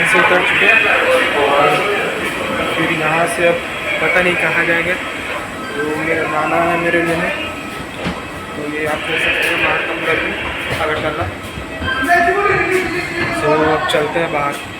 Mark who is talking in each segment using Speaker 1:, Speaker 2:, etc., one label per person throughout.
Speaker 1: से उतर चुके हैं और फिर यहाँ से अब पता नहीं कहाँ जाएंगे। तो मेरा नाना है मेरे लेने, तो ये आप देख सकते हैं महात्मा अगरतला। तो अब चलते हैं बाहर।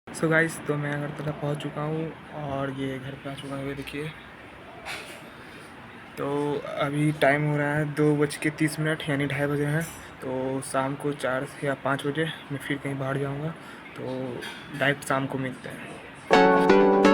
Speaker 1: सो गाइस, तो मैं अगरतला पहुंच चुका हूं और ये घर पे आ चुका हूँ। ये देखिए, तो अभी टाइम हो रहा है 2:30 यानी 2:30 बजे हैं। तो शाम को 4 या 5 बजे मैं फिर कहीं बाहर जाऊंगा। तो डायरेक्ट शाम को मिलते हैं।